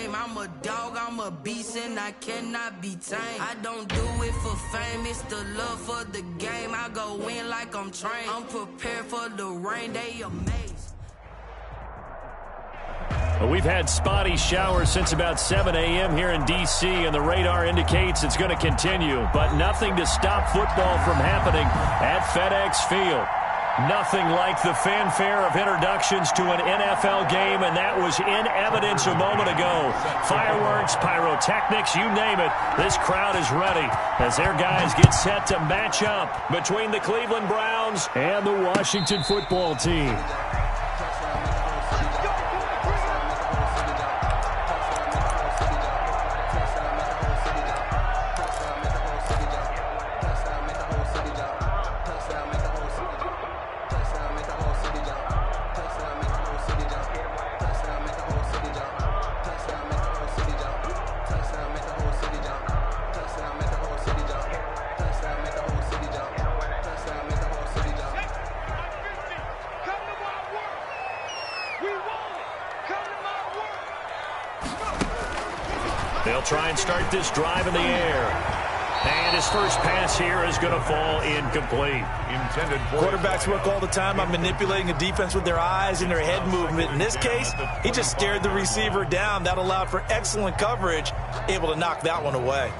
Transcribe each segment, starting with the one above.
game. I'm a dog, I'm a beast, and I cannot be tamed. I don't do it for fame, it's the love for the game. I go in like I'm trained. I'm prepared for the rain, they amazed. Well, we've had spotty showers since about 7 a.m. here in D.C., and the radar indicates it's going to continue. But nothing to stop football from happening at FedEx Field. Nothing like the fanfare of introductions to an NFL game, and that was in evidence a moment ago. Fireworks, pyrotechnics, you name it. This crowd is ready as their guys get set to match up between the Cleveland Browns and the Washington football team. They'll try and start this drive in the air. And his first pass here is going to fall incomplete. Quarterbacks work all the time on manipulating a defense with their eyes and their head movement. In this case, he just stared the receiver down. That allowed for excellent coverage, able to knock that one away.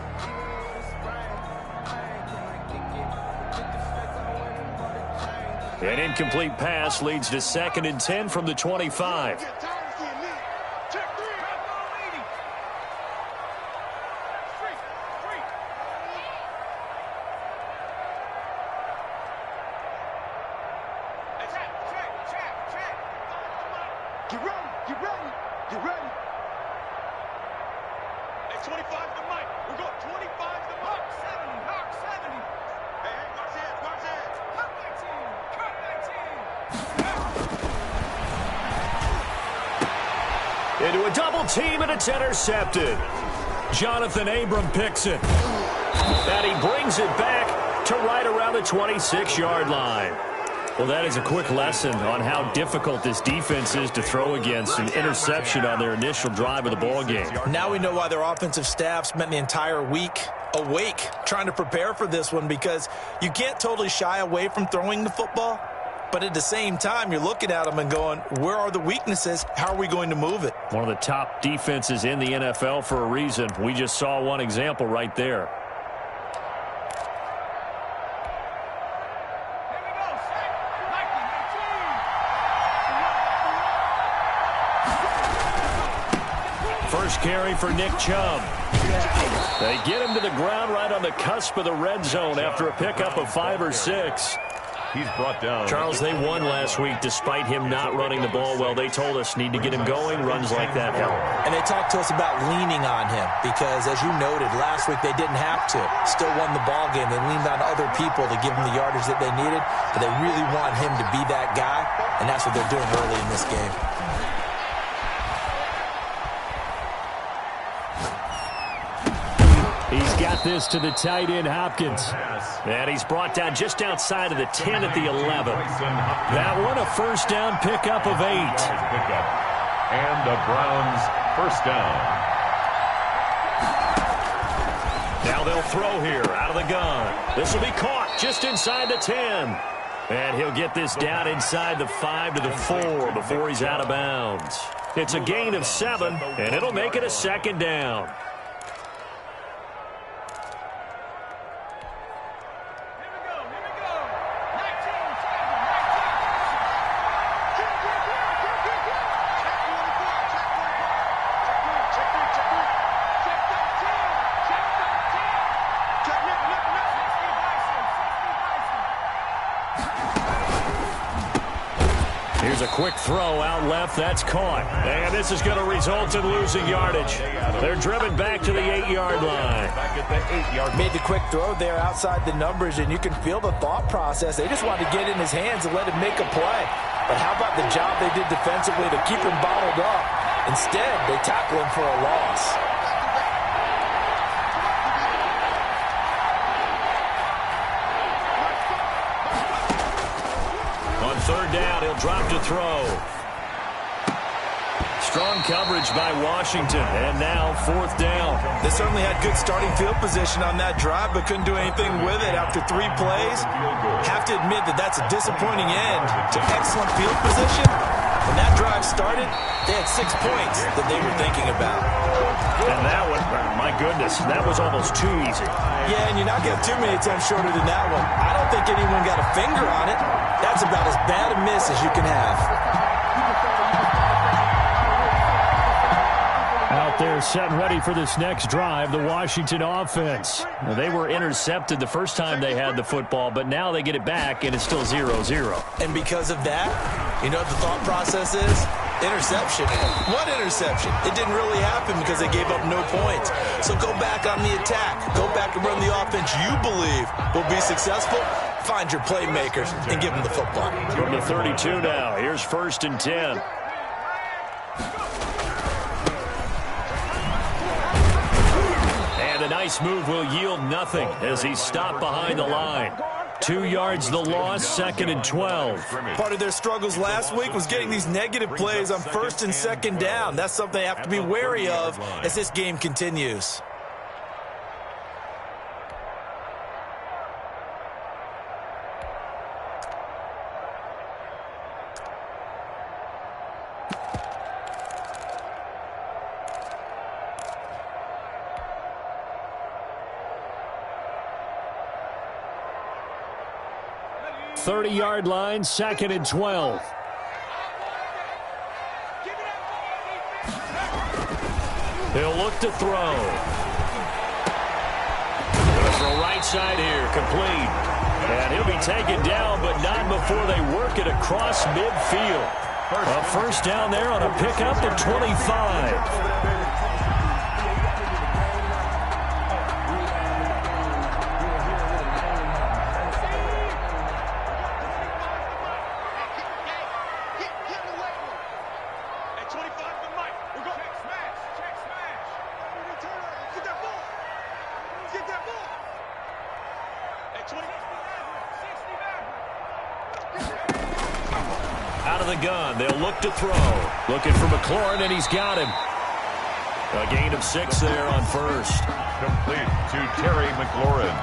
An incomplete pass leads to 2nd and 10 from the 25. Into a double team, and it's intercepted. Jonathan Abram picks it. And he brings it back to right around the 26-yard line. Well, that is a quick lesson on how difficult this defense is to throw against. An interception on their initial drive of the ball game. Now we know why their offensive staff spent the entire week awake trying to prepare for this one, because you can't totally shy away from throwing the football. But at the same time, you're looking at them and going, where are the weaknesses? How are we going to move it? One of the top defenses in the NFL for a reason. We just saw one example right there. First carry for Nick Chubb. They get him to the ground right on the cusp of the red zone after a pickup of 5 or 6. He's brought down. Charles, they won last week despite him not running the ball well. They told us need to get him going. Runs like that help. And they talked to us about leaning on him because, as you noted, last week they didn't have to. Still won the ball game. They leaned on other people to give them the yardage that they needed. But they really want him to be that guy, and that's what they're doing early in this game. He's got this to the tight end, Hopkins. And he's brought down just outside of the 10 at the 11. That one a first down pickup of 8. And the Browns first down. Now they'll throw here out of the gun. This will be caught just inside the 10. And he'll get this down inside the 5 to the 4 before he's out of bounds. It's a gain of 7, and it'll make it a second down. Here's a quick throw out left. That's caught. And this is going to result in losing yardage. They're driven back to the 8-yard line. Made the quick throw there outside the numbers, and you can feel the thought process. They just wanted to get in his hands and let him make a play. But how about the job they did defensively to keep him bottled up? Instead, they tackle him for a loss. On third down, he'll drop to throw. Strong coverage by Washington, and now 4th down. They certainly had good starting field position on that drive, but couldn't do anything with it after 3 plays. Have to admit that that's a disappointing end to excellent field position. When that drive started, they had 6 points that they were thinking about. And that one, my goodness, that was almost too easy. Yeah, and you're not getting too many attempts shorter than that one. I don't think anyone got a finger on it. That's about as bad a miss as you can have. Out there set and ready for this next drive, the Washington offense. Now, they were intercepted the first time they had the football, but now they get it back, and it's still 0-0. And because of that, you know what the thought process is? Interception. What interception? It didn't really happen because they gave up no points. So go back on the attack. Go back and run the offense you believe will be successful. Find your playmakers and give them the football. From the 32 now. Here's 1st and 10. And a nice move will yield nothing as he's stopped behind the line. 2 yards the loss, 2nd and 12. Part of their struggles last week was getting these negative plays on 1st and 2nd down. That's something they have to be wary of as this game continues. Thirty-yard line, 2nd and 12. He'll look to throw. Gonna throw right side here, complete. And he'll be taken down, but not before they work it across midfield. A 1st down there on a pickup at 25. Out of the gun, they'll look to throw. Looking for McLaurin, and he's got him. A gain of 6 there on 1st. Complete to Terry McLaurin.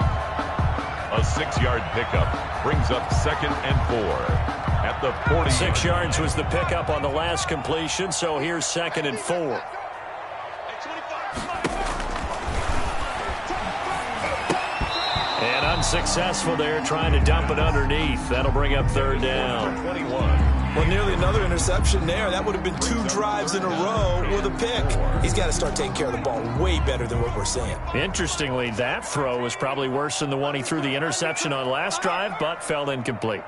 A 6-yard pickup brings up 2nd and 4 at the 40. 6 yards was the pickup on the last completion, so here's 2nd and 4. And unsuccessful there, trying to dump it underneath. That'll bring up 3rd down. 21. Well, nearly another interception there. That would have been 2 drives in a row with a pick. He's got to start taking care of the ball way better than what we're seeing. Interestingly, that throw was probably worse than the one he threw the interception on last drive, but fell incomplete.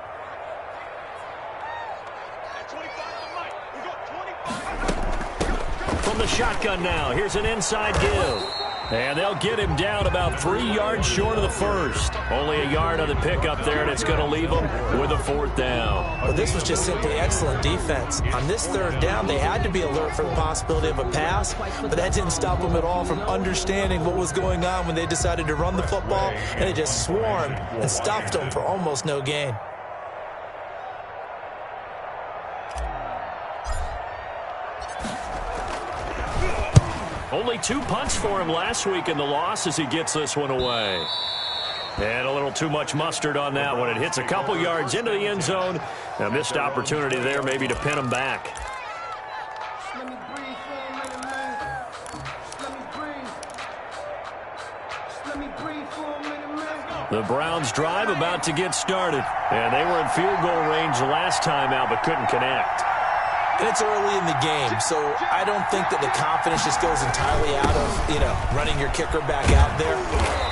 From the shotgun now, here's an inside give. And they'll get him down about 3 yards short of the 1st. Only a yard on the pickup there, and it's going to leave them with a 4th down. Well, this was just simply excellent defense. On this 3rd down, they had to be alert for the possibility of a pass, but that didn't stop them at all from understanding what was going on when they decided to run the football, and they just swarmed and stopped them for almost no gain. Only 2 punts for him last week in the loss as he gets this one away. And a little too much mustard on that one. It hits a couple yards into the end zone. A missed opportunity there maybe to pin him back. The Browns drive about to get started. And they were in field goal range the last time out but couldn't connect. And it's early in the game, so I don't think that the confidence just goes entirely out of, running your kicker back out there.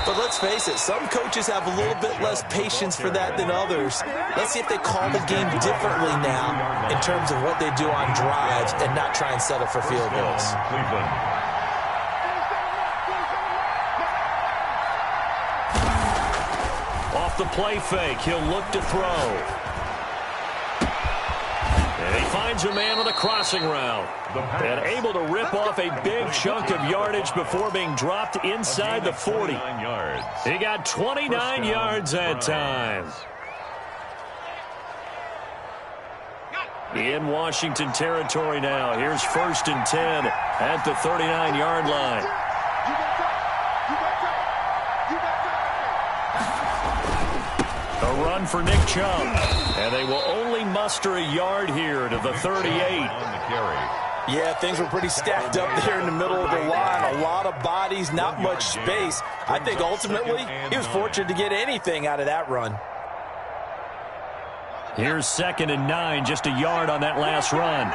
But let's face it, some coaches have a little bit less patience for that than others. Let's see if they call the game differently now in terms of what they do on drives and not try and settle for field goals. Cleveland. Off the play fake, he'll look to throw. And he finds a man on a crossing route. And able to rip off a big chunk of yardage before being dropped inside the 40. He got 29 yards that time. In Washington territory now. Here's 1st and 10 at the 39-yard line. A run for Nick Chubb. And they will only muster a yard here to the 38. On the carry. Yeah, things were pretty stacked up there in the middle of the line. A lot of bodies, not much space. I think ultimately he was fortunate to get anything out of that run. Here's 2nd and 9, just a yard on that last run.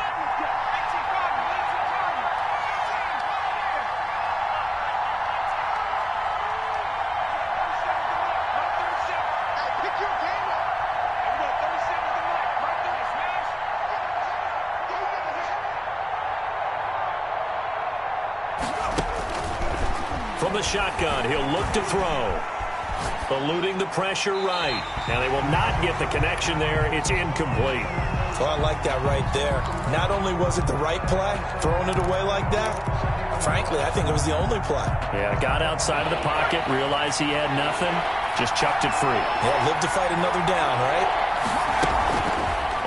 From the shotgun, he'll look to throw. Eluding the pressure right. Now they will not get the connection there. It's incomplete. Well, I like that right there. Not only was it the right play, throwing it away like that, frankly, I think it was the only play. Yeah, got outside of the pocket, realized he had nothing, just chucked it free. Yeah, live to fight another down, right?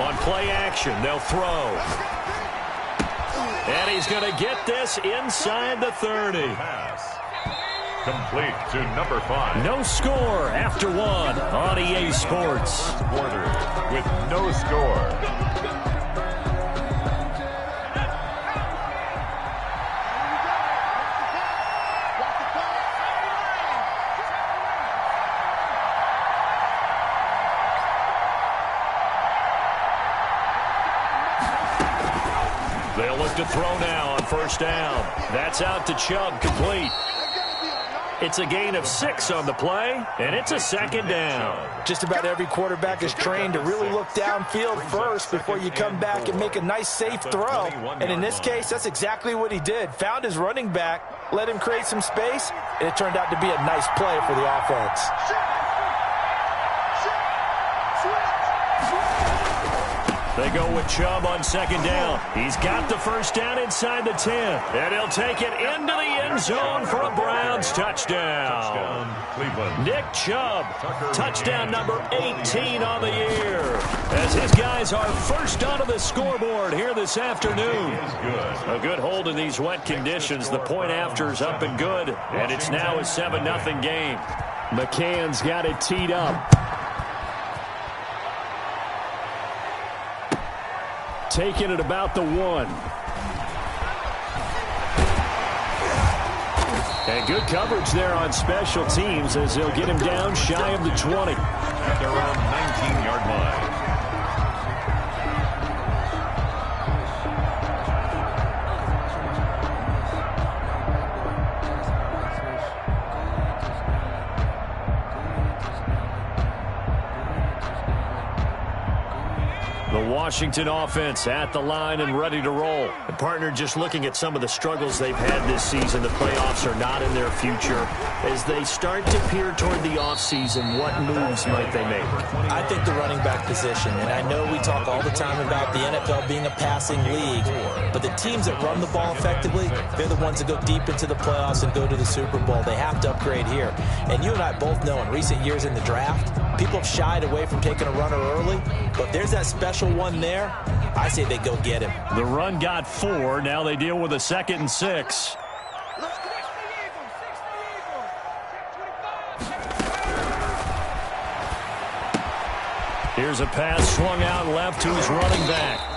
On play action, they'll throw. And he's going to get this inside the 30. Pass. Complete to number 5. No score after 1 on EA Sports. Quarter with no score. They'll look to throw now on 1st down. That's out to Chubb, complete. It's a gain of 6 on the play, and it's a 2nd down. Just about every quarterback is trained to really look downfield first before you come back and make a nice, safe throw. And in this case, that's exactly what he did. Found his running back, let him create some space, and it turned out to be a nice play for the offense. They go with Chubb on 2nd down. He's got the 1st down inside the 10. And he'll take it into the end zone for a Browns touchdown. Cleveland. Nick Chubb, touchdown number 18 on the year. As his guys are first onto the scoreboard here this afternoon. A good hold in these wet conditions. The point after's up and good. And it's now a 7-0 game. McCann's got it teed up. Taking it about the 1. And good coverage there on special teams as they'll get him down shy of the 20. At their own 19-yard line. Washington offense at the line and ready to roll. The partner just looking at some of the struggles they've had this season. The playoffs are not in their future. As they start to peer toward the offseason, what moves might they make? I think the running back position, and I know we talk all the time about the NFL being a passing league, but the teams that run the ball effectively, they're the ones that go deep into the playoffs and go to the Super Bowl. They have to upgrade here. And you and I both know in recent years in the draft, people have shied away from taking a runner early, but if there's that special one there, I say they go get him. The run got 4. Now they deal with a 2nd and 6. Here's a pass swung out left to his running back.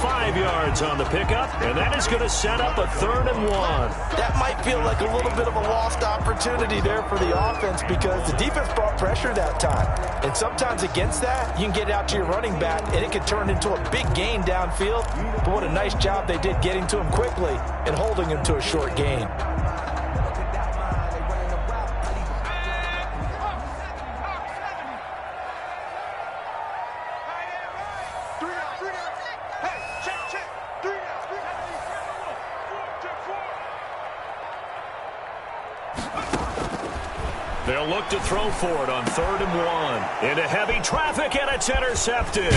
5 yards on the pickup, and that is going to set up a 3rd and 1. That might feel like a little bit of a lost opportunity there for the offense because the defense brought pressure that time. And sometimes against that, you can get out to your running back, and it can turn into a big gain downfield. But what a nice job they did getting to him quickly and holding him to a short gain. They'll look to throw for it on 3rd and 1. Into heavy traffic, and it's intercepted.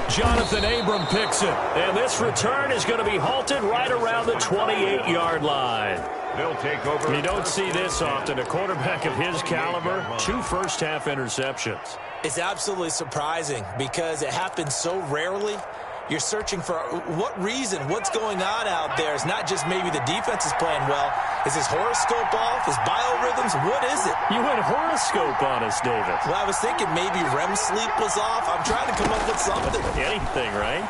Jonathan Abram picks it. And this return is going to be halted right around the 28-yard line. They'll take over. You don't see this often. A quarterback of his caliber, 2 first-half interceptions. It's absolutely surprising because it happens so rarely. You're searching for what reason, what's going on out there. It's not just maybe the defense is playing well. Is his horoscope off? His biorhythms? What is it? You went horoscope on us, David. Well, I was thinking maybe REM sleep was off. I'm trying to come up with something. Anything, right?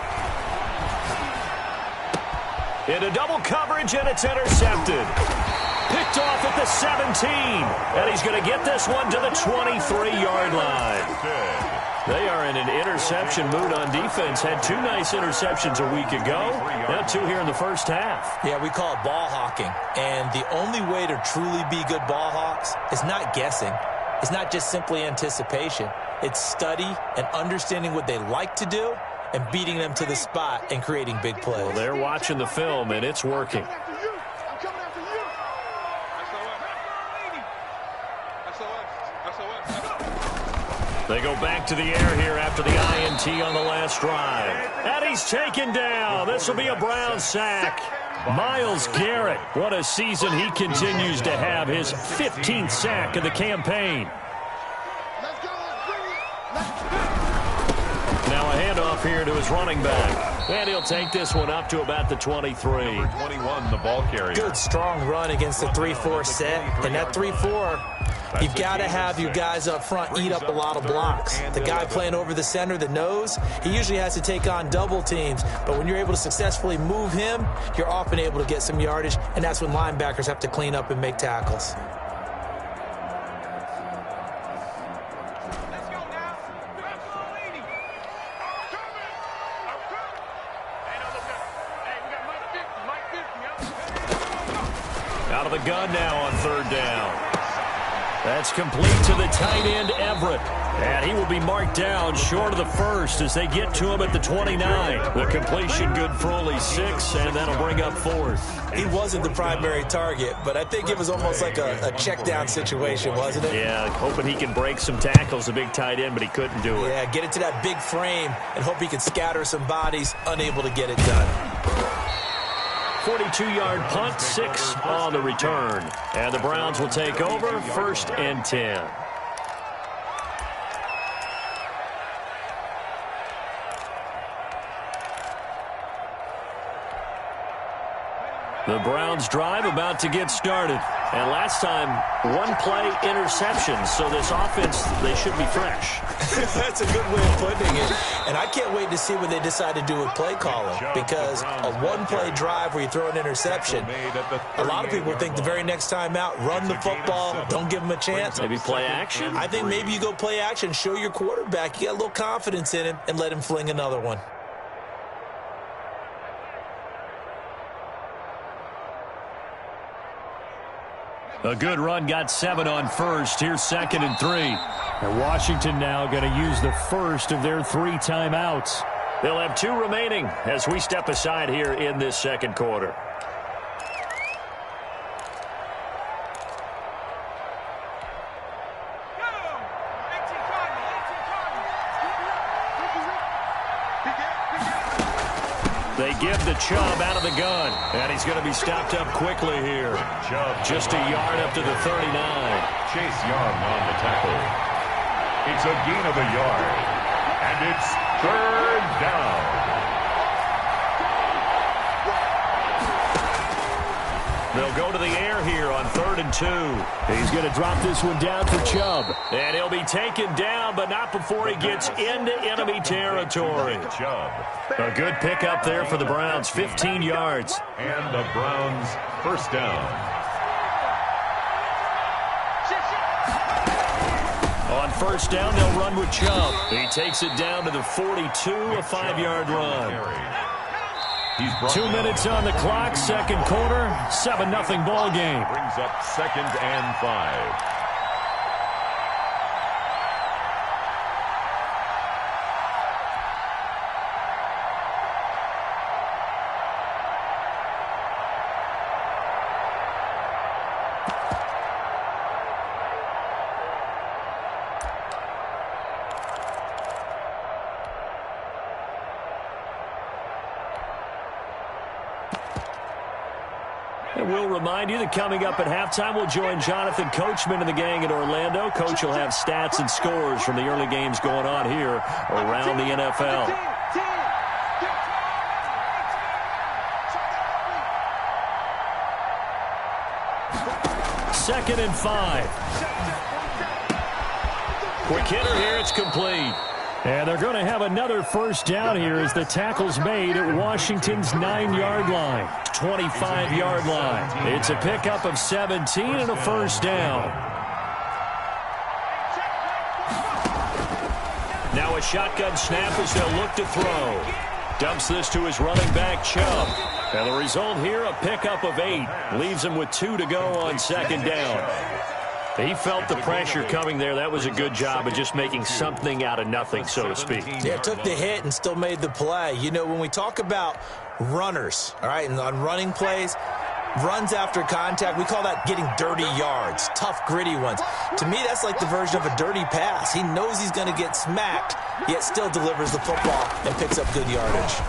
Into double coverage, and it's intercepted. Picked off at the 17. And he's going to get this one to the 23-yard line. They are in an interception mood on defense. Had 2 nice interceptions a week ago. Now 2 here in the first half. Yeah, we call it ball hawking. And the only way to truly be good ball hawks is not guessing. It's not just simply anticipation. It's study and understanding what they like to do and beating them to the spot and creating big plays. Well, they're watching the film, and it's working. They go back to the air here after the INT on the last drive. And he's taken down. This will be a Brown sack. Myles Garrett, what a season he continues to have. His 15th sack of the campaign. Now a handoff here to his running back. And he'll take this one up to about the 23. Number 21, the ball carrier. Good, strong run against the 3-4 set. And that 3-4, you've got to have your guys up front eat up a lot of blocks. The guy playing over the center, the nose, he usually has to take on double teams. But when you're able to successfully move him, you're often able to get some yardage. And that's when linebackers have to clean up and make tackles. Out of the gun now on 3rd down. That's complete to the tight end, Everett. And he will be marked down short of the first as they get to him at the 29. The completion good for only 6, and that'll bring up 4th. He wasn't the primary target, but I think it was almost like a check down situation, wasn't it? Yeah, hoping he can break some tackles, a big tight end, but he couldn't do it. Yeah, get it to that big frame and hope he can scatter some bodies, unable to get it done. 42-yard punt, 6 on the return. And the Browns will take over, 1st and 10. The Browns drive about to get started. And last time, 1-play interception. So this offense, they should be fresh. That's a good way of putting it. And I can't wait to see what they decide to do with play calling. Because a 1-play drive where you throw an interception, a lot of people think the very next time out, run the football, don't give them a chance. Maybe play action? I think maybe you go play action, show your quarterback you got a little confidence in him, and let him fling another one. A good run, got 7 on first. Here's 2nd and 3. And Washington now going to use the first of their 3 timeouts. They'll have 2 remaining as we step aside here in this second quarter. They give the Chubb out of the gun, and he's going to be stopped up quickly here. Just a yard up to the 39. Chase Young on the tackle. It's a gain of a yard, and it's 3rd down. They'll go to the air here on 3rd and 2. He's going to drop this one down for Chubb. And he'll be taken down, but not before he gets into enemy territory. A good pickup there for the Browns, 15 yards. And the Browns 1st down. On 1st down, they'll run with Chubb. He takes it down to the 42, a 5-yard run. 2 minutes on the clock, second quarter, 7-0 ball game. Brings up 2nd and 5. And we'll remind you that coming up at halftime, we'll join Jonathan Coachman and the gang in Orlando. Coach will have stats and scores from the early games going on here around the NFL. Second and 5. Quick hitter here. It's complete. And they're going to have another first down here as the tackle's made at Washington's 9-yard line, 25-yard line. It's a pickup of 17 and a first down. Now a shotgun snap as they'll look to throw. Dumps this to his running back, Chubb. And the result here, a pickup of 8. Leaves him with 2 to go on second down. He felt the pressure coming there. That was a good job of just making something out of nothing, so to speak. Yeah, took the hit and still made the play. You know, when we talk about runners, all right, and on running plays, runs after contact, we call that getting dirty yards, tough, gritty ones. To me, that's like the version of a dirty pass. He knows he's going to get smacked, yet still delivers the football and picks up good yardage.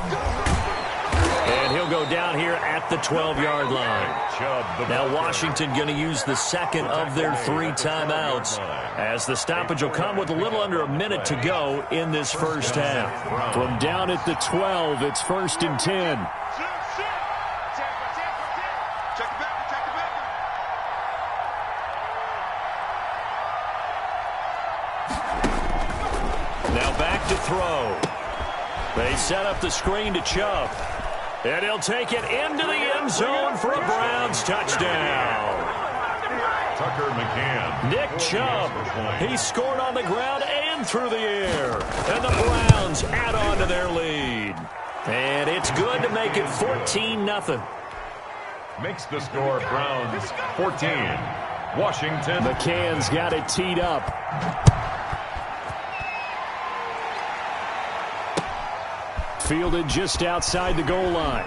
And he'll go down here at the 12-yard line. Now Washington going to use the second of their 3 timeouts as the stoppage will come with a little under a minute to go in this first half. From down at the 12, it's 1st and 10. Now back to throw. They set up the screen to Chubb. And he'll take it into the end zone for a Browns touchdown. Tucker McCann. Nick Chubb. He scored on the ground and through the air. And the Browns add on to their lead. And it's good to make it 14-0. Makes the score Browns 14. Washington. McCann's got it teed up. Fielded just outside the goal line.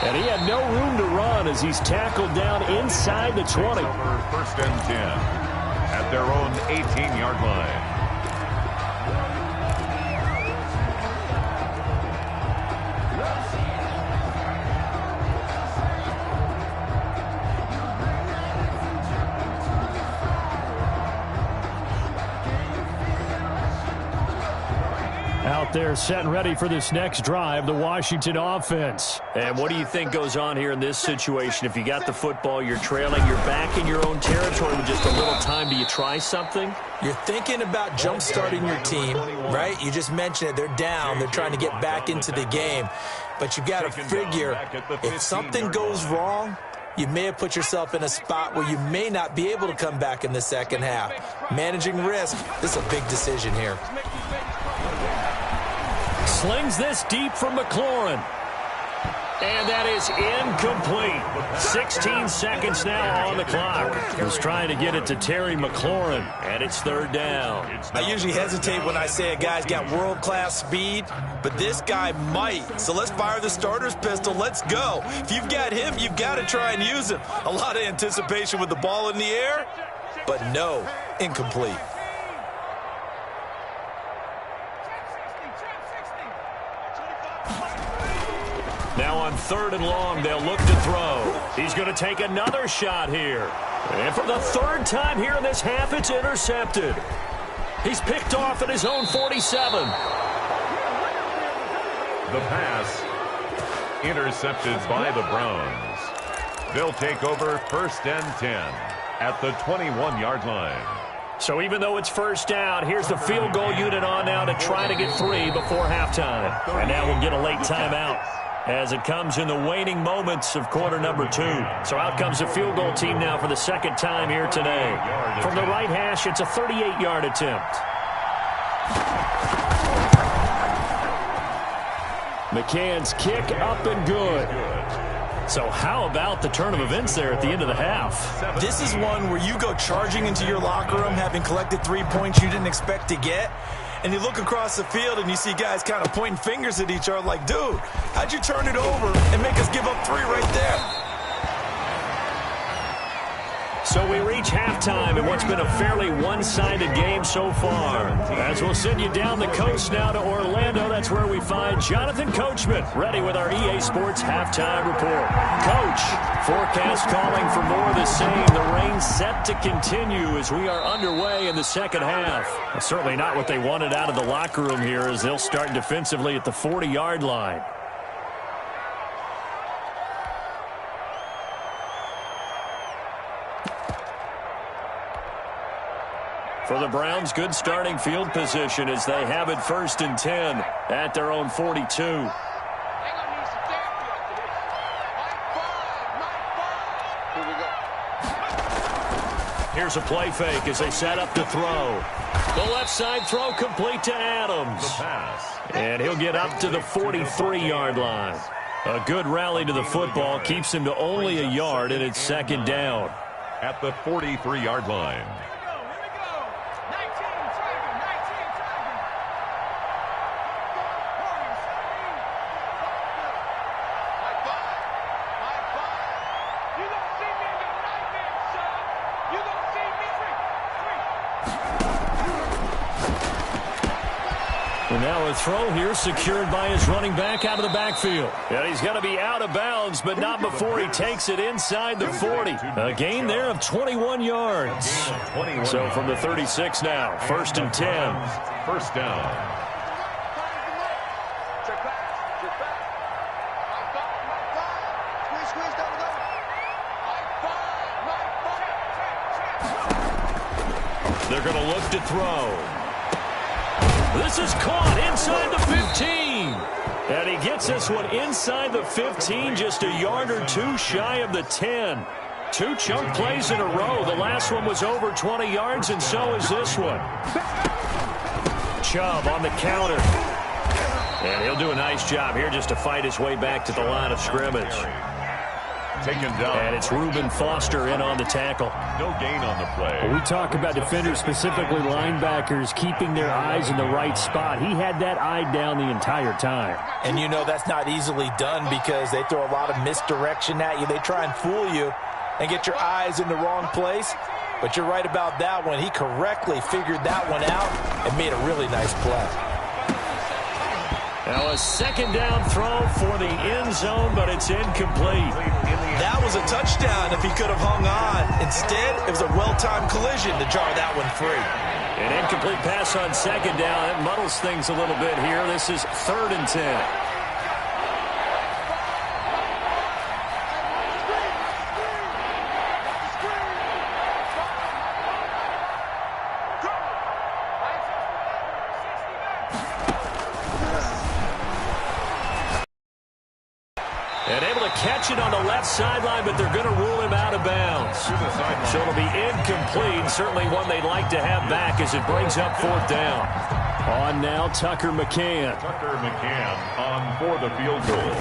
And he had no room to run as he's tackled down inside the 20. 1st and 10 at their own 18-yard line. Out there set and ready for this next drive, the Washington offense. And what do you think goes on here in this situation? If you got the football, you're trailing, you're back in your own territory with just a little time. Do you try something? You're thinking about jump-starting your team, right? You just mentioned it. They're down. They're trying to get back into the game. But you got to figure, if something goes wrong, you may have put yourself in a spot where you may not be able to come back in the second half. Managing risk, this is a big decision here. Slings this deep from McLaurin. And that is incomplete. 16 seconds now on the clock. He's trying to get it to Terry McLaurin, and it's 3rd down. I usually hesitate when I say a guy's got world-class speed, but this guy might. So let's fire the starter's pistol. Let's go. If you've got him, you've got to try and use him. A lot of anticipation with the ball in the air, but no, incomplete. Now on 3rd and long, they'll look to throw. He's going to take another shot here. And for the 3rd time here in this half, it's intercepted. He's picked off at his own 47. The pass intercepted by the Browns. They'll take over 1st and 10 at the 21-yard line. So even though it's 1st down, here's the field goal unit on now to try to get 3 before halftime. And now we'll get a late timeout as it comes in the waning moments of quarter number 2. So out comes the field goal team now for the 2nd time here today. From the right hash, it's a 38-yard attempt. McCann's kick up and good. So how about the turn of events there at the end of the half? This is one where you go charging into your locker room having collected 3 points you didn't expect to get. And you look across the field and you see guys kind of pointing fingers at each other like, dude, how'd you turn it over and make us give up 3 right there? So we reach halftime in what's been a fairly one-sided game so far. As we'll send you down the coast now to Orlando, that's where we find Jonathan Coachman, ready with our EA Sports halftime report. Coach, forecast calling for more of the same. The rain set to continue as we are underway in the second half. Well, certainly not what they wanted out of the locker room here as they'll start defensively at the 40-yard line. For the Browns, good starting field position as they have it 1st and 10 at their own 42. Here's a play fake as they set up to throw. The left side throw complete to Adams. The pass. And he'll get up to the 43-yard line. A good rally to the football keeps him to only a yard, and it's 2nd down. At the 43-yard line. Now a throw here secured by his running back out of the backfield. And he's going to be out of bounds, but not before he takes it inside the 40. A gain there of 21 yards. So from the 36 now, 1st and 10. 1st down. They're going to look to throw. This is caught inside the 15. And he gets this one inside the 15, just a yard or two shy of the 10. 2 chunk plays in a row. The last one was over 20 yards, and so is this one. Chubb on the counter. And he'll do a nice job here just to fight his way back to the line of scrimmage. Taken down. And it's Reuben Foster in on the tackle. No gain on the play. Well, we talk about defenders, specifically linebackers, keeping their eyes in the right spot. He had that eye down the entire time. And you know that's not easily done because they throw a lot of misdirection at you. They try and fool you and get your eyes in the wrong place. But you're right about that one. He correctly figured that one out and made a really nice play. Now a 2nd down throw for the end zone, but it's incomplete. That was a touchdown if he could have hung on. Instead, it was a well-timed collision to jar that one free. An incomplete pass on 2nd down. It muddles things a little bit here. This is 3rd and 10. Catch it on the left sideline, but they're going to rule him out of bounds. So it'll be incomplete. Certainly one they'd like to have back as it brings up 4th down. On now, Tucker McCann. Tucker McCann on for the field goal.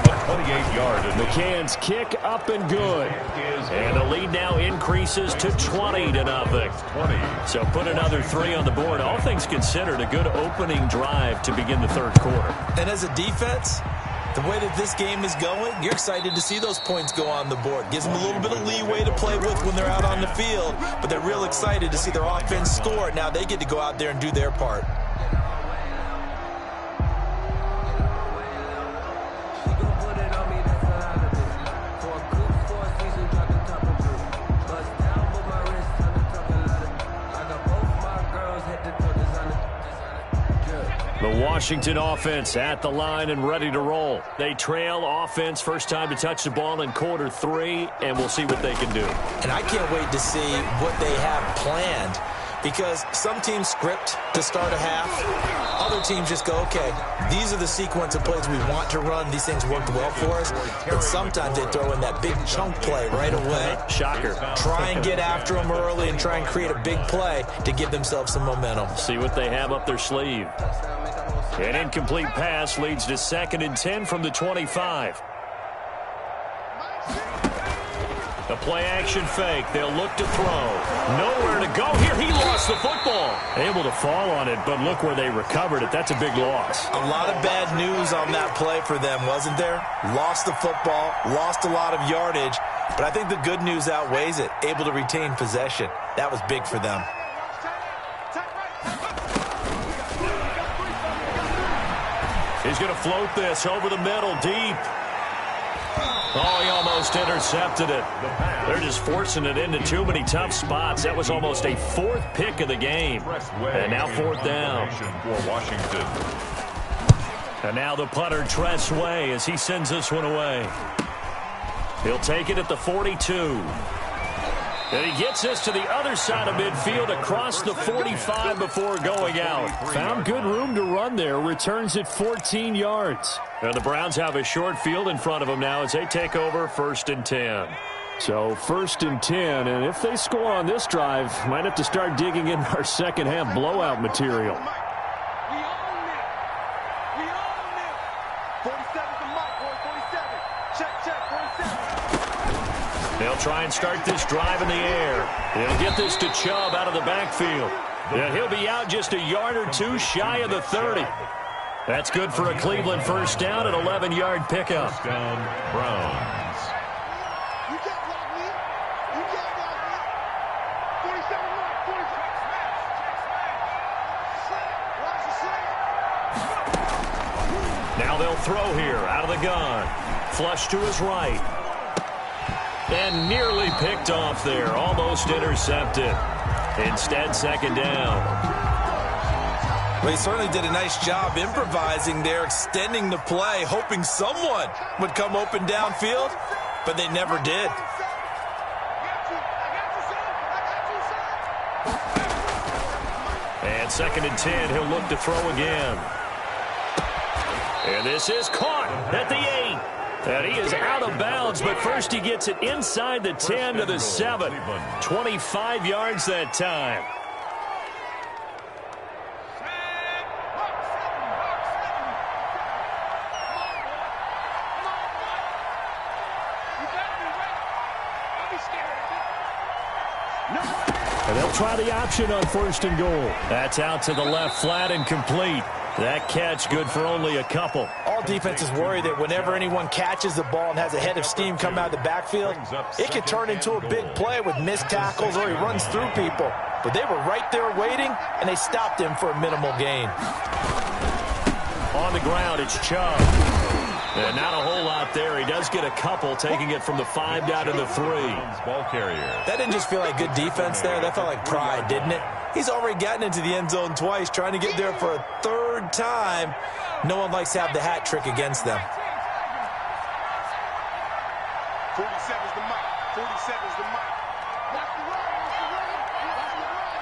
A 28-yard. McCann's kick up and good. And the lead now increases to 20-0. So put another 3 on the board. All things considered, a good opening drive to begin the 3rd quarter. And as a defense, the way that this game is going, you're excited to see those points go on the board. Gives them a little bit of leeway to play with when they're out on the field, but they're real excited to see their offense score. Now they get to go out there and do their part. The Washington offense at the line and ready to roll. They trail offense, first time to touch the ball in quarter 3, and we'll see what they can do. And I can't wait to see what they have planned because some teams script to start a half. Other teams just go, okay, these are the sequence of plays we want to run. These things worked well for us. And sometimes they throw in that big chunk play right away. Shocker. Try and get after them early and try and create a big play to give themselves some momentum. See what they have up their sleeve. An incomplete pass leads to 2nd and 10 from the 25. The play-action fake. They'll look to throw. Nowhere to go here. He lost the football. Able to fall on it, but look where they recovered it. That's a big loss. A lot of bad news on that play for them, wasn't there? Lost the football, lost a lot of yardage, but I think the good news outweighs it. Able to retain possession. That was big for them. He's going to float this over the middle, deep. Oh, he almost intercepted it. They're just forcing it into too many tough spots. That was almost a fourth pick of the game. And now fourth down. For Washington. And now the punter, Tress Way, as he sends this one away. He'll take it at the 42. And he gets this to the other side of midfield across the 45 before going out. Found good room to run there. Returns it 14 yards. And the Browns have a short field in front of them now as they take over 1st and 10. So 1st and 10, and if they score on this drive, might have to start digging in our second half blowout material. They'll try and start this drive in the air. They'll get this to Chubb out of the backfield. And he'll be out just a yard or two shy of the 30. That's good for a Cleveland first down, an 11-yard pickup. First down, Browns. You can't block me. You can't block me. 47 right, 46. Now they'll throw here out of the gun. Flush to his right. And nearly picked off there. Almost intercepted. Instead, second down. Well, he certainly did a nice job improvising there, extending the play, hoping someone would come open downfield, but they never did. And 2nd and 10, he'll look to throw again. And this is caught at the 8. And he is out of bounds, but first he gets it inside the 10 to the 7. 25 yards that time. And they'll try the option on 1st and goal. That's out to the left, flat and complete. That catch good for only a couple. All defenses worry that whenever anyone catches the ball and has a head of steam come out of the backfield, it could turn into a big play with missed tackles or he runs through people. But they were right there waiting, and they stopped him for a minimal gain. On the ground, it's Chubb. And not a whole lot there. He does get a couple, taking it from the 5 down to the 3. Ball carrier. That didn't just feel like good defense there. That felt like pride, didn't it? He's already gotten into the end zone twice, trying to get there for a 3rd time. No one likes to have the hat trick against them. 47's the mic. 47's the mic. Watch the run. Watch the run. Watch the run.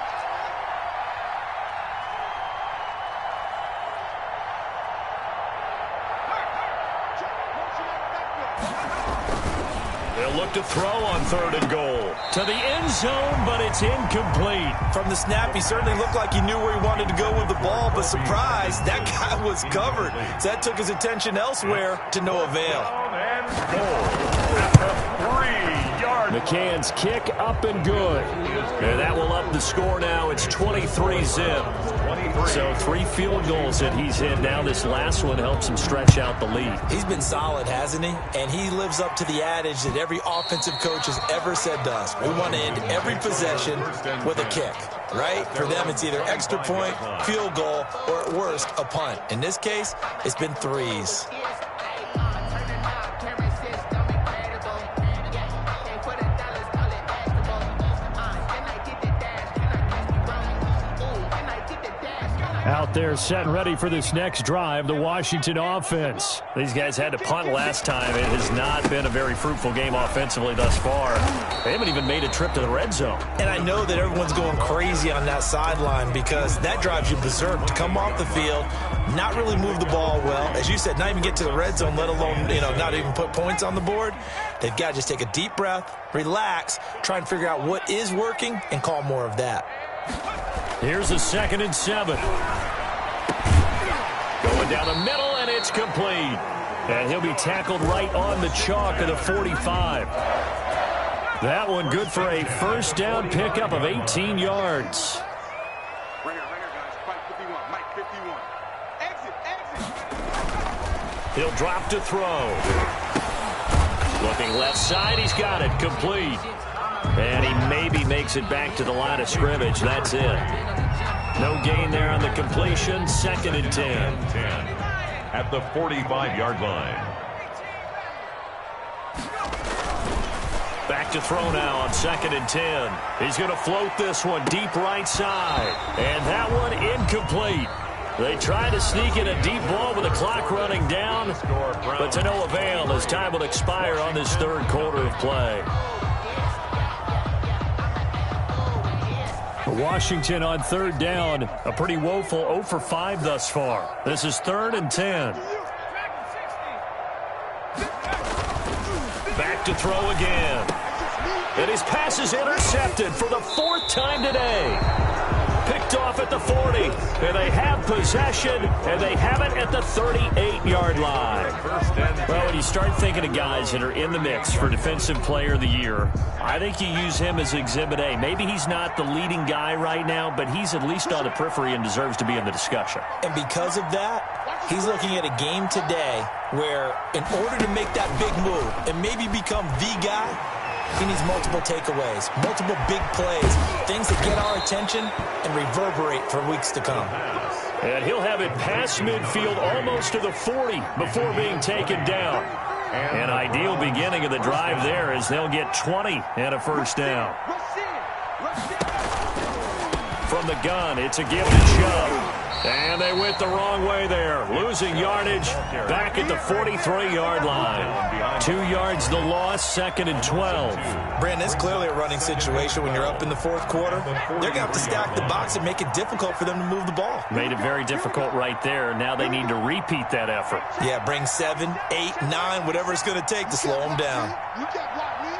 They'll look to throw on 3rd and goal. To the end zone, but it's incomplete. From the snap, he certainly looked like he knew where he wanted to go with the ball, but surprise, that guy was covered. So that took his attention elsewhere to no avail. And goal at the 3-yard McCann's kick up and good. And that will up the score now. It's 23-zip. So 3 field goals that he's hit. Now this last one helps him stretch out the lead. He's been solid, hasn't he? And he lives up to the adage that every offensive coach has ever said to us. We want to end every possession with a kick, right? For them, it's either extra point, field goal, or at worst, a punt. In this case, it's been 3s. Out there set and ready for this next drive, the Washington offense. These guys had to punt last time. It has not been a very fruitful game offensively thus far. They haven't even made a trip to the red zone. And I know that everyone's going crazy on that sideline because that drives you berserk to come off the field, not really move the ball well. As you said, not even get to the red zone, let alone, not even put points on the board. They've got to just take a deep breath, relax, try and figure out what is working, and call more of that. Here's a 2nd and 7. Going down the middle, and it's complete. And he'll be tackled right on the chalk of the 45. That one good for a first down pickup of 18 yards. Right here, guys. Mike 51. Mike 51. Exit. He'll drop to throw. Looking left side, he's got it. Complete. And he maybe makes it back to the line of scrimmage. That's it. No gain there on the completion. 2nd and 10. At the 45-yard line. Back to throw now on 2nd and 10. He's going to float this one deep right side. And that one incomplete. They try to sneak in a deep ball with the clock running down, but to no avail as time will expire on this 3rd quarter of play. Washington on 3rd down, a pretty woeful 0 for 5 thus far. This is 3rd and 10. Back to throw again. And his pass is intercepted for the 4th time today. Picked off at the 40, and they have possession, and they have it at the 38-yard line. Well, when you start thinking of guys that are in the mix for Defensive Player of the Year, I think you use him as Exhibit A. Maybe he's not the leading guy right now, but he's at least on the periphery and deserves to be in the discussion. And because of that, he's looking at a game today where in order to make that big move and maybe become the guy, he needs multiple takeaways, multiple big plays, things that get our attention and reverberate for weeks to come. And he'll have it past midfield almost to the 40 before being taken down. An ideal beginning of the drive there as they'll get 20 and a first down. From the gun, it's a give to Chubb. And they went the wrong way there, losing yardage back at the 43-yard line. 2 yards the loss, 2nd and 12. Brandon, it's clearly a running situation when you're up in the 4th quarter. They're going to have to stack the box and make it difficult for them to move the ball. Made it very difficult right there. Now they need to repeat that effort. Yeah, bring 7, 8, 9, whatever it's going to take to slow them down. You can't block me.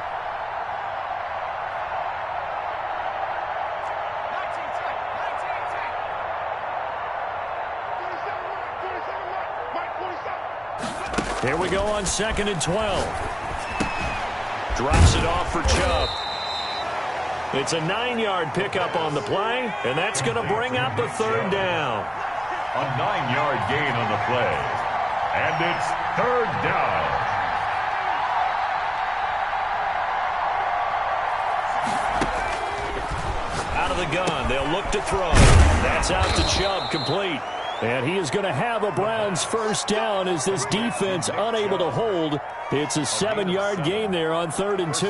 Here we go on 2nd and 12. Drops it off for Chubb. It's a 9-yard pickup on the play, and that's going to bring up a 3rd down. A 9-yard gain on the play. And it's 3rd down. Out of the gun, they'll look to throw. That's out to Chubb, complete. And he is going to have a Browns first down as this defense unable to hold. It's a 7-yard gain there on 3rd and 2.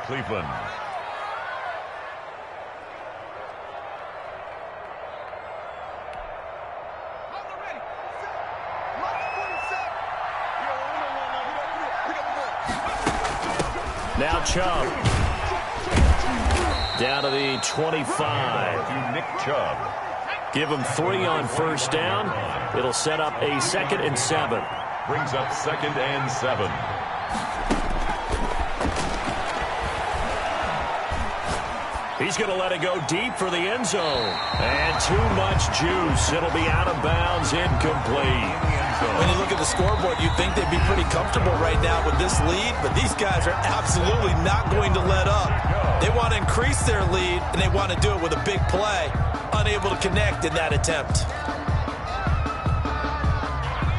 Cleveland. Now Chubb. Down to the 25. To Nick Chubb. Give him 3 on first down. It'll set up a 2nd and 7. Brings up 2nd and 7. He's going to let it go deep for the end zone. And too much juice. It'll be out of bounds, incomplete. When you look at the scoreboard, you'd think they'd be pretty comfortable right now with this lead, but these guys are absolutely not going to let up. They want to increase their lead, and they want to do it with a big play. Unable to connect in that attempt.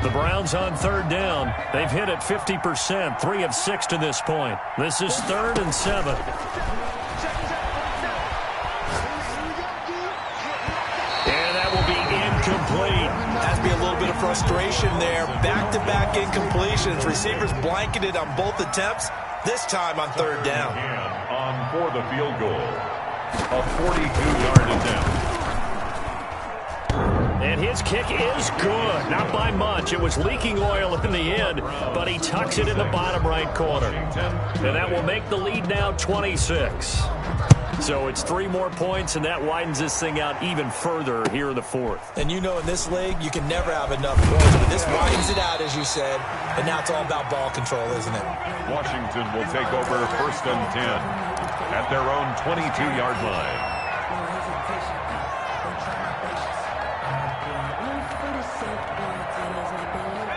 The Browns on 3rd down. They've hit it 50%, 3 of 6 to this point. This is 3rd and 7. And that will be incomplete. Has to be a little bit of frustration there. Back-to-back incompletions. Receivers blanketed on both attempts, this time on 3rd down. On for the field goal. A 42-yard attempt. And his kick is good. Not by much. It was leaking oil in the end, but he tucks it in the bottom right corner. And that will make the lead now 26. So it's 3 more points, and that widens this thing out even further here in the 4th. And you know in this league, you can never have enough points. But this widens it out, as you said, and now it's all about ball control, isn't it? Washington will take over 1st and 10 at their own 22-yard line.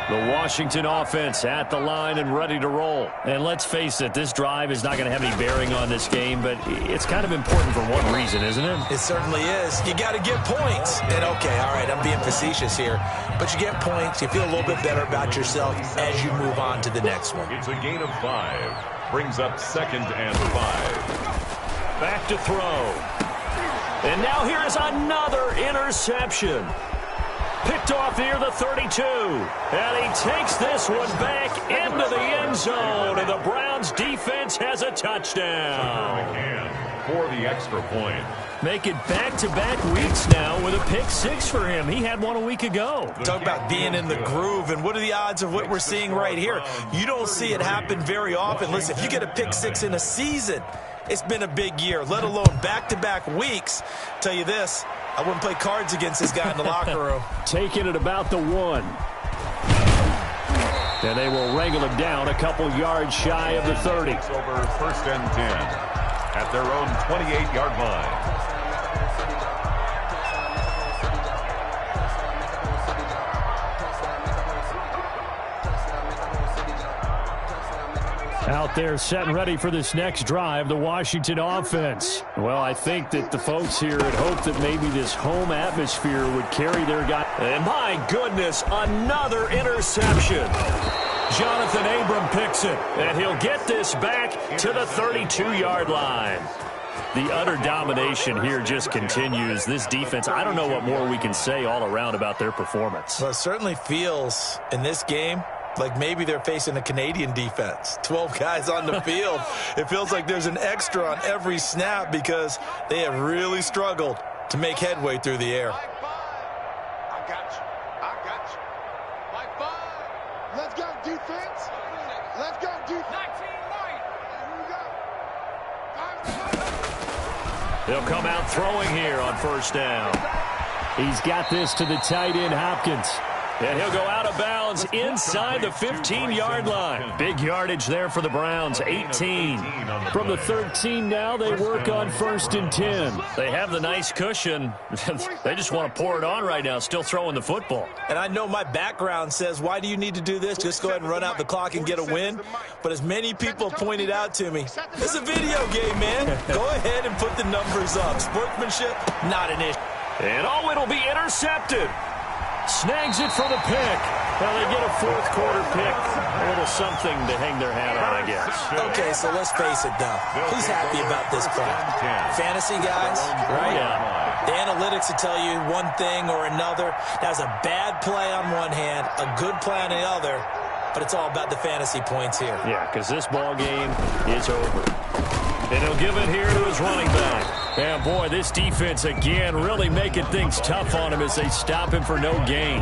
The Washington offense at the line and ready to roll. And let's face it, this drive is not going to have any bearing on this game, but it's kind of important for one reason, isn't it? It certainly is. You got to get points. And, okay, all right, I'm being facetious here, but you get points. You feel a little bit better about yourself as you move on to the next one. It's a gain of 5. Brings up 2nd and 5. Back to throw. And now here is another interception. Picked off near the 32. And he takes this one back into the end zone. And the Browns defense has a touchdown. For the extra point. Make it back-to-back weeks now with a pick 6 for him. He had one a week ago. Talk about being in the groove, and what are the odds of what we're seeing right here? You don't see it happen very often. Listen, if you get a pick 6 in a season, it's been a big year, let alone back-to-back weeks. Tell you this, I wouldn't play cards against this guy in the locker room. Taking it about the 1. And they will wrangle him down a couple yards shy of the 30. It's over 1st and 10 at their own 28-yard line. Out there set and ready for this next drive, the Washington offense. Well, I think that the folks here had hoped that maybe this home atmosphere would carry their guy. And my goodness, another interception. Jonathan Abram picks it, and he'll get this back to the 32-yard line. The utter domination here just continues. This defense, I don't know what more we can say all around about their performance. Well, it certainly feels in this game like maybe they're facing a Canadian defense. 12 guys on the field. It feels like there's an extra on every snap because they have really struggled to make headway through the air. I got you. I got you. Like 5. Let's go, defense. Let's go, defense. 19 right. Here we go. They'll come out throwing here on 1st down. He's got this to the tight end, Hopkins. And he'll go out of bounds inside the 15-yard line. Big yardage there for the Browns, 18. From the 13 now, they work on 1st and 10. They have the nice cushion. They just want to pour it on right now, still throwing the football. And I know my background says, why do you need to do this? Just go ahead and run out the clock and get a win. But as many people pointed out to me, it's a video game, man. Go ahead and put the numbers up. Sportsmanship, not an issue. And it'll be intercepted. Snags it for the pick. Well, they get a 4th quarter pick. A little something to hang their hat on, I guess. Okay, so let's face it, though. Who's happy about this play? Fantasy guys, right? Yeah. The analytics will tell you one thing or another. That's a bad play on one hand, a good play on the other, but it's all about the fantasy points here. Yeah, because this ball game is over. And he'll give it here to his running back. And, boy, this defense, again, really making things tough on him as they stop him for no gain.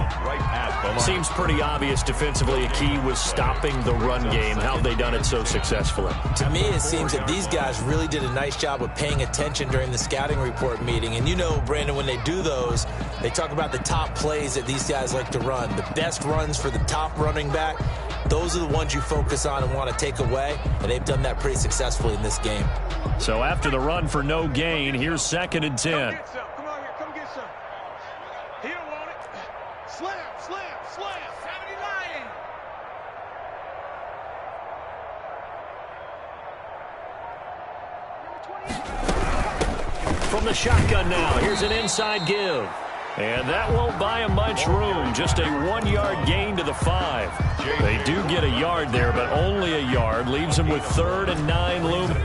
Seems pretty obvious defensively a key was stopping the run game. How have they done it so successfully? To me, it seems that these guys really did a nice job of paying attention during the scouting report meeting. And you know, Brandon, when they do those, they talk about the top plays that these guys like to run. The best runs for the top running back, those are the ones you focus on and want to take away. And they've done that pretty successfully in this game. So after the run for no gain, here's 2nd and 10. Come on here. Come get some. He don't want it. Slam. 79. From the shotgun now, here's an inside give. And that won't buy him much room. Just a 1-yard gain to the 5. They do get a yard there, but only a yard. Leaves him with 3rd and 9 looming.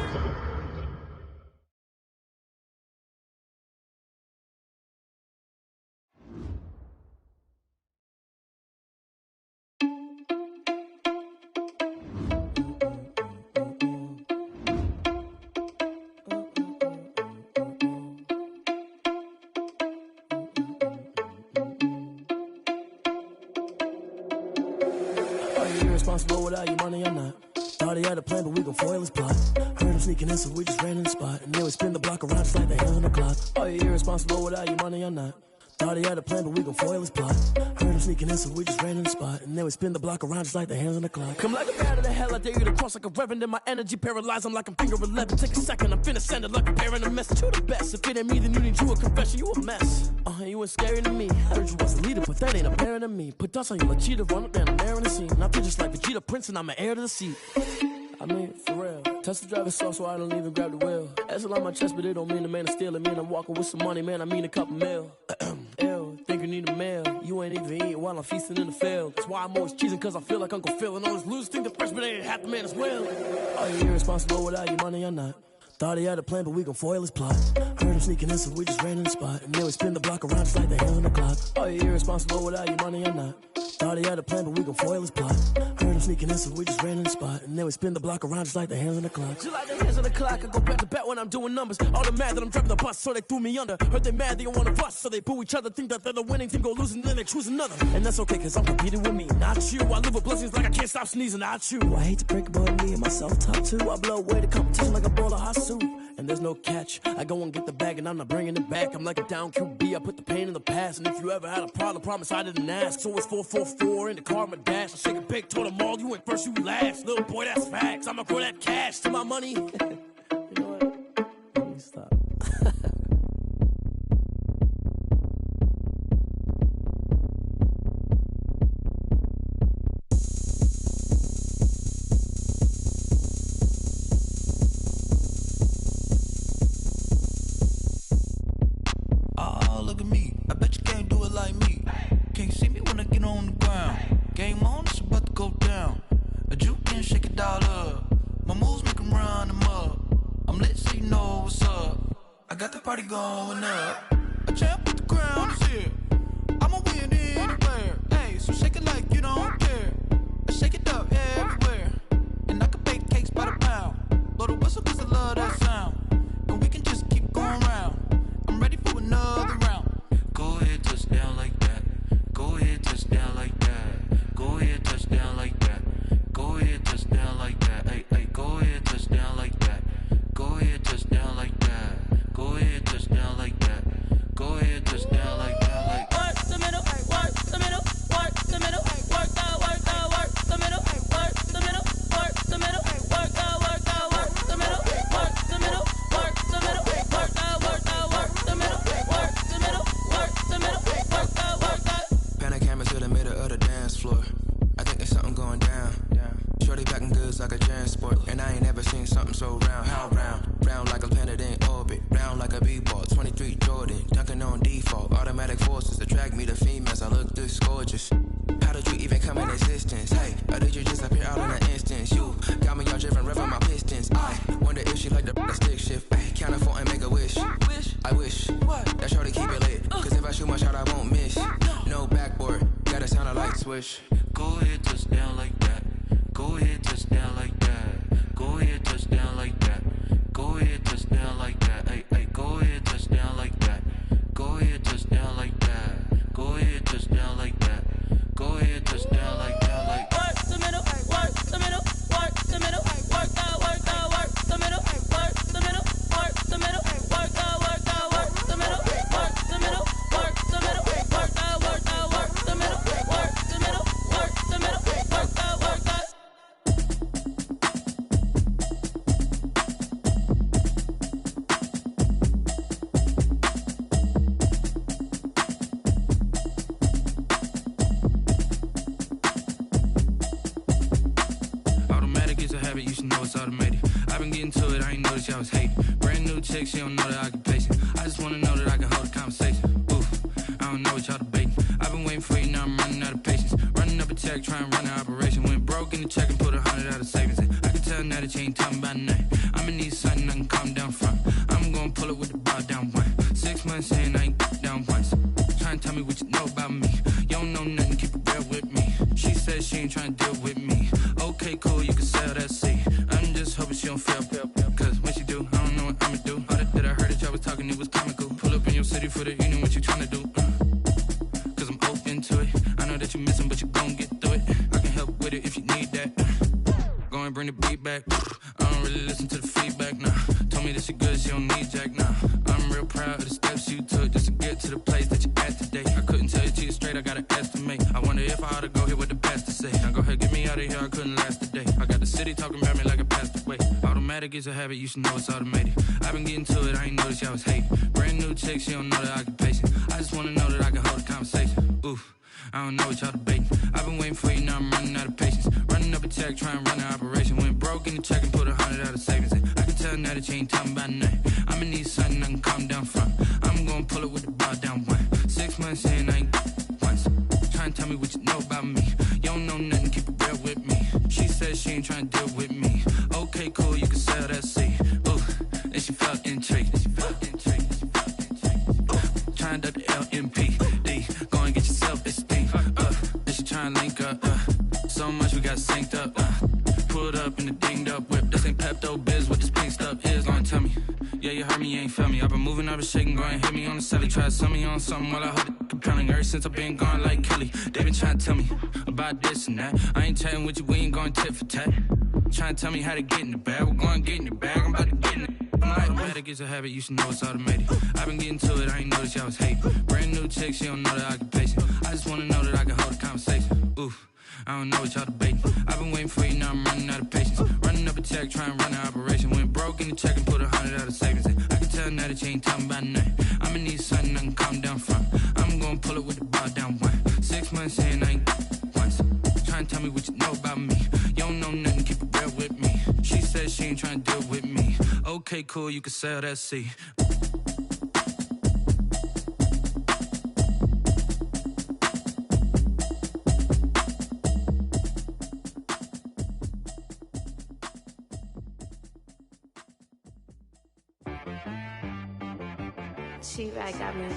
Irresponsible without your money or not. Thought he had a plan, but we gon' foil his plot. Heard him sneaking in, so we just ran in the spot. And then we spin the block around just like the hell on the clock. Are you irresponsible without your money or not? Thought he had a plan, but we gon' foil his plot. Heard him sneaking in, so we just ran in the spot. And then we spin the block around just like the hands on the clock. Come like a bat of the hell, I dare you to cross like a reverend. And my energy paralyzed, I'm like I'm finger 11. Take a second, I'm finna send it like a bear in a mess. You the best, if it ain't me, then you need you a confession. You a mess, you ain't scary to me. Heard you was a leader, but that ain't apparent to me. Put dust on you like cheetah, run up down the air in the scene. And I feel just like Vegeta Prince, and I'm an heir to the seat. I mean, for real. Touch the driver's soft so I don't even grab the wheel. That's on my chest, but it don't mean the man is stealing. Man, I'm walking with some money, man, I mean a couple mil. Ew, think you need a meal. You ain't even eating while I'm feasting in the field. That's why I'm always cheesing, cause I feel like Uncle Phil. And all those losers think the freshman ain't half the man as well. Are you irresponsible without your money or not? Thought he had a plan, but we gon' foil his plot. Heard him sneaking in, so we just ran in the spot. And then we spin the block around just like the hands on the clock. Are you irresponsible without your money or not? Thought he had a plan, but we gon' foil his plot. Heard him sneaking in, so we just ran in the spot. And then we spin the block around just like the hands on the clock. Just like the hands on the clock, I go back to back when I'm doing numbers. All the mad that I'm driving the bus, so they threw me under. Heard they mad, they don't wanna bust, so they boo each other. Think that they're the winning team, go losing, then they choose another. And that's okay, cause I'm competing with me, not you. I live with blessings like I can't stop sneezing, not you. I hate to break it, but me and myself top two. I blow away the competition like a bowl of hot soup. And there's no catch. I go and get the bag and I'm not bringing it back. I'm like a down QB, I put the pain in the past. And if you ever had a problem, promise I didn't ask. So it's 444 in the car, my dash. I shake a big, told them all, you went first, you last. Little boy, that's facts. I'ma grow that cash to my money. You know what? Let me stop. Look at me, I bet you can't do it like me. Can't see me when I get on the ground. Game on, it's about to go down. A juke and shake it all up. My moves make them run them up. I'm lit so you know what's up. I got the party going up. A champ with the crown is here. I'ma win anywhere. Hey, so shake it like you don't care. I shake it up everywhere. And I can bake cakes by the pound. Blow the whistle cause I love that sound. And we can just keep going round. I'm ready for another round. Go ahead, touch down like that. Go ahead, touch down like that. Go ahead, touch down like that. Go ahead, touch down like that. Hey, hey, go ahead, touch down like that. Go ahead, touch down like that. Go ahead, touch down like that. Go ahead, touch down like that. Like work the middle, work the middle, work the middle, work the middle, work the middle, work the middle, work the middle, work the middle, work the middle, work the middle, work the middle, work the middle, work the middle, work the. Pan a camera to the middle of the dance floor. I think there's something going down. Shorty packing goods like a transport, and I ain't never seen something so round. How round? Round like a planet in orbit, round like a b-ball. 23 Jordan, dunking on default. Automatic forces attract me to females. I look this gorgeous. How did you even come in existence? Hey, or did you just appear out in an instance? You got me all driven, revving my pistons. I wonder if she like the stick shift. Hey, count it 4 and make a wish. I wish that shorty keep it lit. Cause if I shoot my shot, I won't miss. No backboard, gotta sound a light switch. Go ahead, touch down like that. Go ahead, touch down like that. Go ahead, touch down like that. Go ahead, touch down like that. Hey, hey, go ahead, touch down like that. Go ahead, touch down like that. Go ahead, touch down like that. Go ahead, touch down like that. Like work the middle, work the middle, work the middle, work the middle, work the middle, work the middle, work the middle, work the middle, work the middle, work the middle, work the middle, work the middle, work the middle, work the middle, work the middle, work the. You should know it's automated. I've been getting to it, I ain't noticed y'all was hating. Brand new chick, she don't know the occupation. I just wanna know that I can hold a conversation. Oof, I don't know what y'all debating. I've been waiting for you, now I'm running out of patience. Running up a check, trying to run an operation. Went broke in the check and put 100 out of savings in. I can tell now that you ain't talking about nothing. I'ma need something I can calm down from. I'm gonna pull it with the bar down one. 6 months in, I ain't down once. Trying to tell me what you know about me. You don't know nothing, keep it real with me. She said she ain't trying to deal with me. Okay, cool, you can sell that seat. I'm just hoping she don't fail. Cause when she do, I don't know what I'ma do. All that I heard that y'all was talking, it was comical. Pull up in your city for the evening, what you tryna do? Cause I'm open to it. I know that you missing, but you gon' get through it. I can help with it if you need that. Go and bring the beat back. I don't really listen to the feedback, nah. Told me that she good, she don't need Jack, nah. I'm real proud of the steps you took just to get to the place that you at today. late, I gotta estimate. I wonder if I ought to go here with the pastor say. Now go ahead, get me out of here, I couldn't last a day. I got the city talking about me like a passed away. Automatic is a habit, you should know it's automated. I've been getting to it, I ain't noticed y'all was hating. Brand new chick, she don't know the occupation. I just wanna know that I can hold a conversation. Oof, I don't know what y'all debating. I've been waiting for you, now I'm running out of patience. Running up a check, trying to run an operation. Went broke in the check and put 100 out of savings in. I can tell now that you ain't talking about nothing. I'ma need something I can calm down from. I'm gonna pull it with the bar down one. 6 months in, I ain't once. Trying to tell me what you know about me. You don't know nothing, keep it real with me. She said she ain't trying to deal with me. Okay, cool, you can sell that seed. Ooh, then she felt intrigued. Trying to the LMPD. Go and get your self-esteem. Then she trying to link up. So much we got synced up. Pulled up in the dinged up whip. This ain't Pepto-Biz, what this pink stuff is. Gonna tell me. Yeah, you heard me, you ain't felt me. I've been moving, I've been shaking, go and hit me on the celly. Try to sell me on something while I hold it compelling. Ever since I've been gone like Kelly, they been trying to tell me about this and that. I ain't chatting with you, we ain't going tit for tat. Trying to tell me how to get in the bag. We're going to get in the bag, I'm about to get in it. Automatic is a habit, you should know it's automated. I've been getting to it, I ain't noticed y'all was hating. Brand new chick, she don't know the occupation. I just wanna know that I can hold a conversation. Oof, I don't know what y'all debating. I've been waiting for you, now I'm running out of patience. Running up a check, trying to run an operation. Went broke in the check and put 100 out of savings in. I can tell now that you ain't talking about nothing. I'ma need something I can calm down from. I'm gonna pull it with the bar down one. 6 months in, I ain't once. Trying to tell me what you know about me. You don't know nothing, keep it real with me. She said she ain't trying to deal with me. Okay, cool, you can sell that seed. She-Rag got me.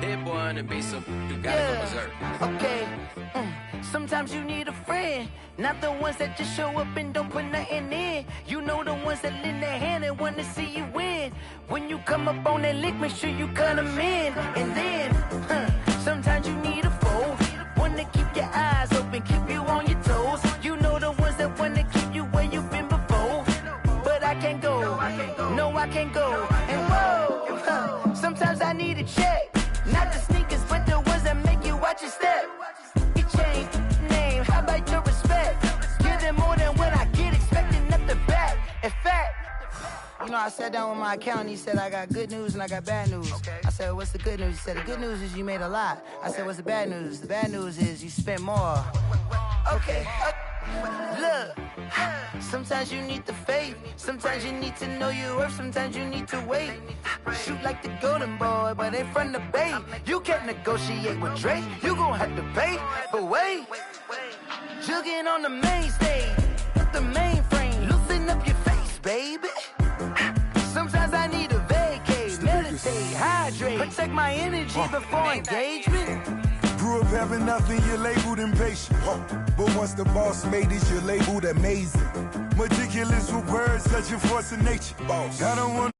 Hit boy on the beat, so you gotta go berserk. Okay. Sometimes you need a friend, not the ones that just show up and don't put nothing in. You know the ones that lend their hand and wanna see you win. When you come up on that lick, make sure you cut them in. And then, sometimes you need a foe, one to keep your eyes open, keep you on your toes. You know the ones that wanna keep you where you've been before. But I can't go, no I can't go. And whoa, sometimes I need a check, not the sneakers, but the ones that make you watch your step. Change name, how about your respect? Give them more than what I get, expecting up the back. In fact, you know, I sat down with my accountant, he said I got good news and I got bad news. I said, what's the good news? He said, the good news is you made a lot. I said, what's the bad news? The bad news is you spent more. Okay, look, sometimes you need the faith, sometimes you need to know your worth, sometimes you need to wait. Shoot like the golden boy, but ain't from the bay. You can't negotiate with Drake, you gon' have to pay. But wait, jugging on the main stage, the mainframe, loosen up your face, baby. Sometimes I need a vacate, meditate, hydrate, protect my energy before engagement. Grew up having nothing, you're labeled impatient. But once the boss made it, you're labeled amazing. Meticulous with words, such a force of nature. I don't want